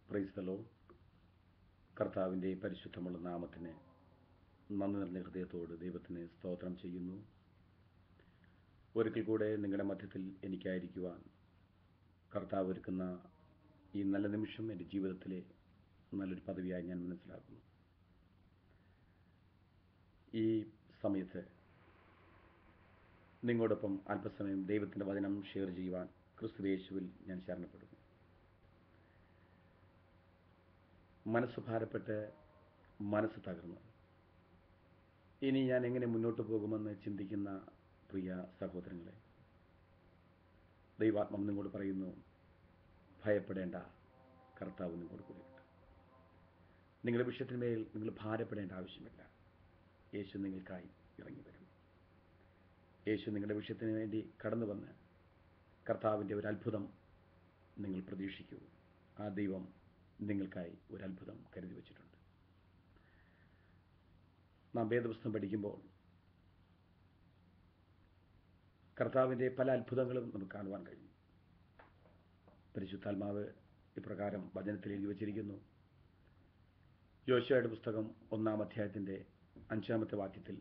Praise the Lord. കർത്താവിൻ്റെ പരിശുദ്ധമുള്ള നാമത്തിന് നന്ദി നിറഞ്ഞ ഹൃദയത്തോട് ദൈവത്തിന് സ്തോത്രം ചെയ്യുന്നു. ഒരിക്കൽ കൂടെ നിങ്ങളുടെ മധ്യത്തിൽ എനിക്കായിരിക്കുവാൻ കർത്താവ് ഒരുക്കുന്ന ഈ നല്ല നിമിഷം എൻ്റെ ജീവിതത്തിലെ നല്ലൊരു പദവിയായി ഞാൻ മനസ്സിലാക്കുന്നു. ഈ സമയത്ത് നിങ്ങളോടൊപ്പം അല്പസമയം ദൈവത്തിൻ്റെ വചനം ഷെയർ ചെയ്യുവാൻ ക്രിസ്തുയേശുവിൽ ഞാൻ ശരണപ്പെടുന്നു. മനസ്സ് ഭാരപ്പെട്ട് മനസ്സ് തകർന്ന് ഇനി ഞാൻ എങ്ങനെ മുന്നോട്ട് പോകുമെന്ന് ചിന്തിക്കുന്ന പ്രിയ സഹോദരങ്ങളെ, ദൈവാത്മാവ് നിങ്ങളോട് പറയുന്നു, ഭയപ്പെടേണ്ട, കർത്താവ് നിങ്ങളോട് കൂടിയുണ്ട്. നിങ്ങളുടെ വിഷയത്തിന്മേൽ നിങ്ങൾ ഭാരപ്പെടേണ്ട ആവശ്യമില്ല. യേശു നിങ്ങൾക്കായി ഇറങ്ങി വരും. യേശു നിങ്ങളുടെ വിഷയത്തിന് വേണ്ടി കടന്നു വന്ന് കർത്താവിൻ്റെ ഒരു അത്ഭുതം നിങ്ങൾ പ്രതീക്ഷിക്കൂ. ആ ദൈവം നിങ്ങൾക്കായി ഒരു അത്ഭുതം കരുതി വച്ചിട്ടുണ്ട്. നാം വേദപുസ്തകം പഠിക്കുമ്പോൾ കർത്താവിൻ്റെ പല അത്ഭുതങ്ങളും നമുക്ക് കാണുവാൻ കഴിയും. പരിശുദ്ധാത്മാവ് ഇപ്രകാരം വചനത്തിൽ എഴുതി വച്ചിരിക്കുന്നു. യോശുവയുടെ പുസ്തകം 1-ാം അധ്യായത്തിൻ്റെ 5-ാമത്തെ വാക്യത്തിൽ,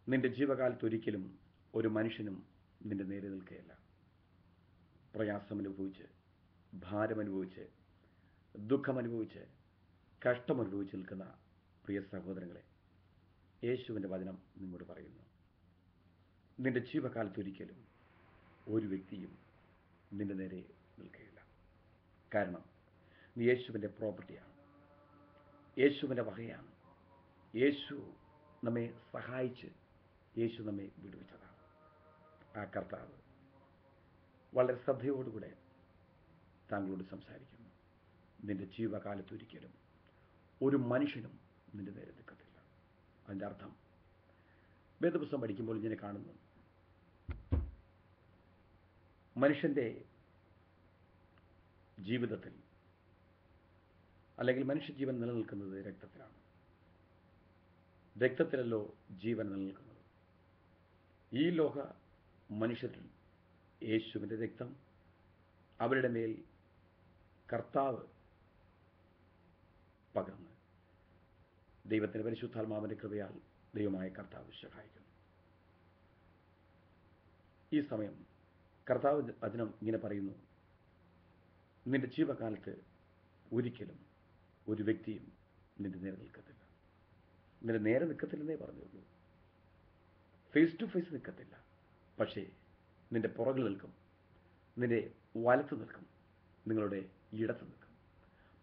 നിന്റെ ജീവകാലത്ത് ഒരിക്കലും ഒരു മനുഷ്യനും നിന്റെ നേരെ നിൽക്കുകയില്ല. പ്രയാസമനുഭവിച്ച്, ഭാരമനുഭവിച്ച്, ദുഃഖമനുഭവിച്ച്, കഷ്ടമനുഭവിച്ച് നിൽക്കുന്ന പ്രിയ സഹോദരങ്ങളെ, യേശുവിൻ്റെ വചനം നിങ്ങളോട് പറയുന്നു, നിന്റെ ജീവകാലത്ത് ഒരിക്കലും ഒരു വ്യക്തിയും നിന്റെ നേരെ നിൽക്കുകയില്ല. കാരണം നീ യേശുവിൻ്റെ പ്രോപ്പർട്ടിയാണ്, യേശുവിൻ്റെ വകയാണ്. യേശു നമ്മെ സഹായിച്ച്, യേശു നമ്മെ വിടുവിച്ചതാണ്. ആ കർത്താവ് വളരെ ശ്രദ്ധയോടുകൂടെ താങ്കളോട് സംസാരിക്കുന്നു. നിന്റെ ജീവകാലത്ത് ഒരിക്കലും ഒരു മനുഷ്യനും നിന്റെ നേരെ നിൽക്കത്തില്ല. അതിൻ്റെ അർത്ഥം വേദപുസ്തകം പഠിക്കുമ്പോൾ ഇങ്ങനെ കാണുന്നു, മനുഷ്യൻ്റെ ജീവിതത്തിൽ അല്ലെങ്കിൽ മനുഷ്യജീവൻ നിലനിൽക്കുന്നത് രക്തത്തിലാണ്. രക്തത്തിലല്ലോ ജീവൻ നിലനിൽക്കുന്നത്. ഈ ലോക മനുഷ്യരിൽ യേശുവിൻ്റെ രക്തം, അവരുടെ മേൽ കർത്താവ് പകർന്ന് ദൈവത്തിൻ്റെ പരിശുദ്ധാത്മാവിൻ്റെ കൃപയാൽ ദൈവമായ കർത്താവ് സഹായിക്കുന്നു. ഈ സമയം കർത്താവ് വചനം ഇങ്ങനെ പറയുന്നു, നിന്റെ ജീവകാലത്ത് ഒരിക്കലും ഒരു വ്യക്തിയും നിന്റെ നേരെ നിൽക്കത്തില്ല. നിന്റെ നേരെ നിൽക്കത്തില്ലെന്നേ പറഞ്ഞുള്ളൂ. ഫേസ് ടു ഫേസ് നിൽക്കത്തില്ല. പക്ഷേ നിന്റെ പുറകിൽ നിൽക്കും, നിന്റെ വലത്ത് നിൽക്കും, നിങ്ങളുടെ ഇടത്ത് നിൽക്കും.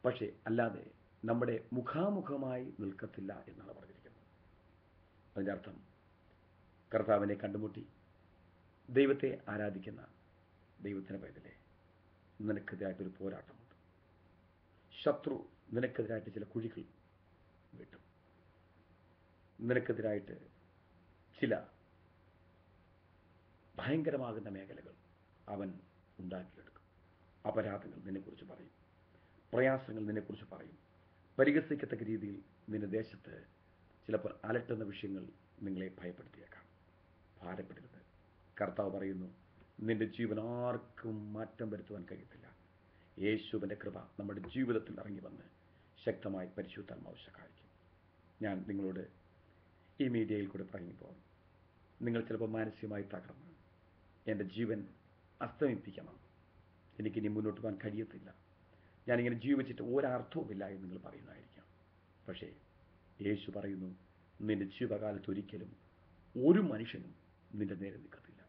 പക്ഷേ അല്ലാതെ നമ്മുടെ മുഖാമുഖമായി നിൽക്കത്തില്ല എന്നാണ് പറഞ്ഞിരിക്കുന്നത്. അതിൻ്റെ അർത്ഥം കർത്താവിനെ കണ്ടുമുട്ടി ദൈവത്തെ ആരാധിക്കുന്ന ദൈവത്തിന് പൈതലേ, നിനക്കെതിരായിട്ടൊരു പോരാട്ടമുണ്ട്. ശത്രു നിനക്കെതിരായിട്ട് ചില കുഴികൾ വെട്ടും. നിനക്കെതിരായിട്ട് ചില ഭയങ്കരമാകുന്ന മേഖലകൾ അവൻ ഉണ്ടാക്കിയെടുക്കും. അപരാധങ്ങൾ നിന്നെക്കുറിച്ച് പറയും, പ്രയാസങ്ങൾ നിന്നെക്കുറിച്ച് പറയും, പരിഹസിക്കത്തക്ക രീതിയിൽ നിന്റെ ദേശത്ത് ചിലപ്പോൾ അലട്ടുന്ന വിഷയങ്ങൾ നിങ്ങളെ ഭയപ്പെടുത്തിയേക്കാം. ഭാരപ്പെടരുത്. കർത്താവ് പറയുന്നു, നിന്റെ ജീവൻ ആർക്കും മാറ്റം വരുത്തുവാൻ കഴിയത്തില്ല. യേശുവിൻ്റെ കൃപ നമ്മുടെ ജീവിതത്തിൽ ഇറങ്ങി വന്ന് ശക്തമായി പരിശുദ്ധാത്മാവ് സഹായിക്കും. ഞാൻ നിങ്ങളോട് ഈ മീഡിയയിൽ കൂടെ പറയുമ്പോൾ നിങ്ങൾ ചിലപ്പോൾ മാനസികമായി തകർന്ന്, എൻ്റെ ജീവൻ അസ്തമിപ്പിക്കണം, എനിക്കിനി മുന്നോട്ട് പോകാൻ കഴിയത്തില്ല, ഞാനിങ്ങനെ ജീവിച്ചിട്ട് ഒരർത്ഥവുമില്ല എന്ന് നിങ്ങൾ പറയുന്നതായിരിക്കാം. പക്ഷേ യേശു പറയുന്നു, നിന്റെ ജീവകാലത്ത് ഒരിക്കലും ഒരു മനുഷ്യനും നിന്റെ നേരെ നിൽക്കത്തില്ല.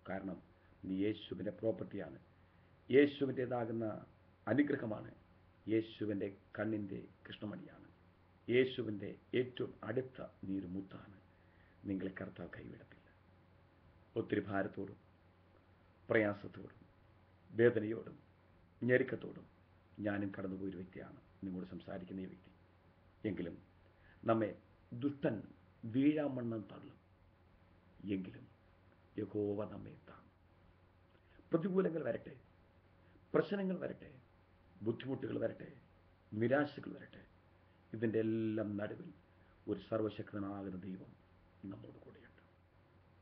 കാരണം നീ യേശുവിൻ്റെ പ്രോപ്പർട്ടിയാണ്, യേശുവിൻ്റേതാകുന്ന അനുഗ്രഹമാണ്, യേശുവിൻ്റെ കണ്ണിൻ്റെ കൃഷ്ണമണിയാണ്, യേശുവിൻ്റെ ഏറ്റവും അടുത്ത നീരുമുത്താണ്. നിങ്ങളെ കർത്താവ് കൈവിടത്തില്ല. ഒത്തിരി ഭാരത്തോടും പ്രയാസത്തോടും വേദനയോടും ഞെരുക്കത്തോടും ഞാനും കടന്നുപോയൊരു വ്യക്തിയാണ് നിങ്ങളോട് സംസാരിക്കുന്ന ഈ വ്യക്തി. എങ്കിലും നമ്മെ ദുഷ്ടൻ വീഴാമണ്ണം തള്ളും, എങ്കിലും യഹോവ നമ്മെ താങ്ങും. പ്രതികൂലങ്ങൾ വരട്ടെ, പ്രശ്നങ്ങൾ വരട്ടെ, ബുദ്ധിമുട്ടുകൾ വരട്ടെ, നിരാശകൾ വരട്ടെ, ഇതിൻ്റെ എല്ലാം നടുവിൽ ഒരു സർവശക്തനാകുന്ന ദൈവം നമ്മോട് കൂടെയുണ്ട്.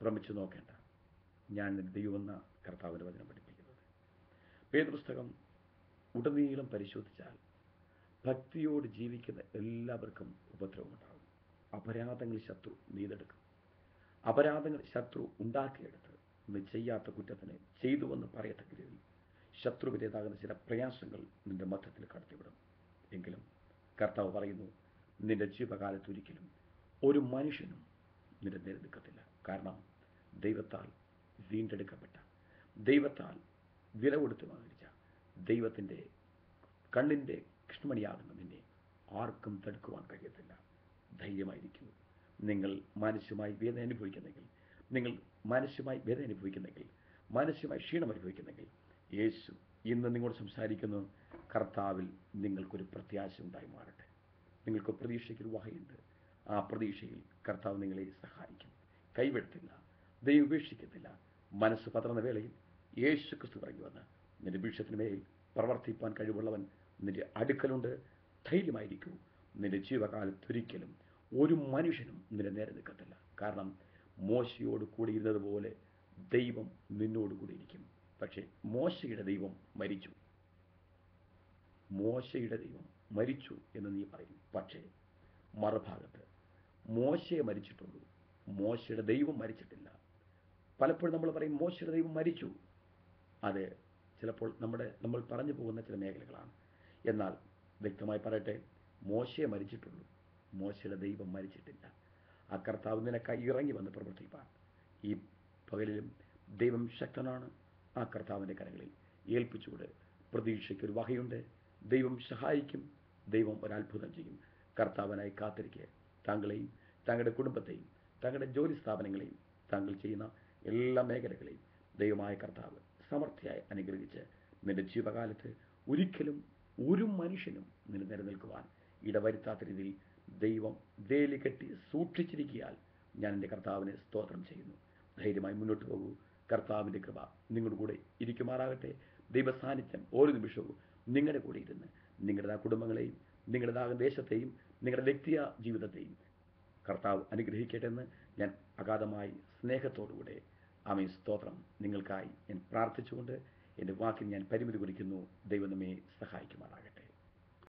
ഭ്രമിച്ചു നോക്കേണ്ട, ഞാൻ ദൈവമെന്ന കർത്താവിൻ്റെ വചനം പഠിപ്പിക്കുന്നത്. വേദപുസ്തകം ഉടനീളം പരിശോധിച്ചാൽ ഭക്തിയോട് ജീവിക്കുന്ന എല്ലാവർക്കും ഉപദ്രവമുണ്ടാകും. അപരാധങ്ങൾ ശത്രു നെയ്തെടുക്കും. അപരാധങ്ങൾ ശത്രു ഉണ്ടാക്കിയെടുത്ത് നീ ചെയ്യാത്ത കുറ്റത്തിന് ചെയ്തുവെന്ന് പറയത്തക്ക രീതിയിൽ ശത്രുവിൻ്റേതാകുന്ന ചില പ്രയാസങ്ങൾ നിന്റെ മധ്യത്തിൽ കടത്തിവിടും. എങ്കിലും കർത്താവ് പറയുന്നു, നിന്റെ ജീവകാലത്തൊരിക്കലും ഒരു മനുഷ്യനും നിന്റെ നേരെ നിൽക്കത്തില്ല. കാരണം ദൈവത്താൽ വീണ്ടെടുക്കപ്പെട്ട, ദൈവത്താൽ വില കൊടുത്ത് വാങ്ങിച്ച, ദൈവത്തിൻ്റെ കണ്ണിൻ്റെ കൃഷ്ണമണിയാകുന്ന നിന്നെ ആർക്കും തടുക്കുവാൻ കഴിയത്തില്ല. ധൈര്യമായിരിക്കൂ. നിങ്ങൾ മാനസികമായി വേദന അനുഭവിക്കുന്നെങ്കിൽ, നിങ്ങൾ മാനസികമായി വേദന അനുഭവിക്കുന്നെങ്കിൽ, മാനസികമായി ക്ഷീണം അനുഭവിക്കുന്നെങ്കിൽ, യേശു ഇന്ന് നിങ്ങളോട് സംസാരിക്കുന്നു. കർത്താവിൽ നിങ്ങൾക്കൊരു പ്രത്യാശ ഉണ്ടായി മാറട്ടെ. നിങ്ങൾക്ക് പ്രതീക്ഷയ്ക്കൊരു വകയുണ്ട്. ആ പ്രതീക്ഷയിൽ കർത്താവ് നിങ്ങളെ സഹായിക്കും. കൈവിടത്തില്ല, ദൈവം ഉപേക്ഷിക്കത്തില്ല. മനസ്സ് പതറുന്ന വേളയിൽ യേശു ക്രിസ്തു ഇറങ്ങി വന്ന് നിന്റെ വിഷയത്തിന് മേൽ പ്രവർത്തിപ്പാൻ കഴിവുള്ളവൻ നിന്റെ അടുക്കലുണ്ട്. ധൈര്യമായിരിക്കൂ. നിന്റെ ജീവകാലത്തൊരിക്കലും ഒരു മനുഷ്യനും നിന്റെ നേരെ നിൽക്കത്തില്ല. കാരണം മോശയോട് കൂടി ഇരുന്നതുപോലെ ദൈവം നിന്നോട് കൂടി ഇരിക്കും. പക്ഷേ മോശയുടെ ദൈവം മരിച്ചു, മോശയുടെ ദൈവം മരിച്ചു എന്ന് നീ പറയും. പക്ഷേ മറുഭാഗത്ത് മോശയെ മരിച്ചിട്ടുള്ളൂ, മോശയുടെ ദൈവം മരിച്ചിട്ടില്ല. പലപ്പോഴും നമ്മൾ പറയും മോശയുടെ ദൈവം മരിച്ചു. അത് ചിലപ്പോൾ നമ്മൾ പറഞ്ഞു പോകുന്ന ചില മേഖലകളാണ്. എന്നാൽ വ്യക്തമായി പറയട്ടെ, മോശയെ മരിച്ചിട്ടുള്ളൂ, മോശയുടെ ദൈവം മരിച്ചിട്ടില്ല. ആ കർത്താവ് നിനക്കായി ഇറങ്ങി വന്ന് പ്രവർത്തിപ്പാൻ ഈ പകലിലും ദൈവം ശക്തനാണ്. ആ കർത്താവിൻ്റെ കരങ്ങളിൽ ഏൽപ്പിച്ചുകൊണ്ട് പ്രതീക്ഷയ്ക്കൊരു വകയുണ്ട്. ദൈവം സഹായിക്കും. ദൈവം ഒരത്ഭുതം ചെയ്യും. കർത്താവിനായി കാത്തിരിക്കുക. താങ്കളെയും താങ്കളുടെ കുടുംബത്തെയും താങ്കളുടെ ജോലി സ്ഥാപനങ്ങളെയും താങ്കൾ ചെയ്യുന്ന എല്ലാ മേഖലകളെയും ദൈവമായ കർത്താവ് സമൃദ്ധിയായി അനുഗ്രഹിച്ച് നിന്റെ ജീവകാലത്ത് ഒരിക്കലും ഒരു മനുഷ്യനും നിന്നെ നിലനിൽക്കുവാൻ ഇടവരുത്താത്ത രീതിയിൽ ദൈവം വേലി കെട്ടി സൂക്ഷിച്ചിരിക്കിയാൽ ഞാൻ എൻ്റെ കർത്താവിനെ സ്തോത്രം ചെയ്യുന്നു. ധൈര്യമായി മുന്നോട്ട് പോകൂ. കർത്താവിൻ്റെ കൃപ നിങ്ങളുടെ കൂടെ ഇരിക്കുമാറാകട്ടെ. ദൈവസാന്നിധ്യം ഓരോ നിമിഷവും നിങ്ങളുടെ കൂടെ ഇരുന്ന് നിങ്ങളുടെ കുടുംബങ്ങളെയും നിങ്ങളുടെ ദേശത്തെയും നിങ്ങളുടെ വ്യക്തി ജീവിതത്തെയും കർത്താവ് അനുഗ്രഹിക്കട്ടെ എന്ന് ഞാൻ അഗാധമായി സ്നേഹത്തോടുകൂടെ ആമേൻ സ്തോത്രം നിങ്ങൾക്കായി ഞാൻ പ്രാർത്ഥിച്ചുകൊണ്ട് എൻ്റെ വാക്കിന് ഞാൻ പരിമിതി കുറിക്കുന്നു. ദൈവം നമ്മെ സഹായിക്കുമാറാകട്ടെ.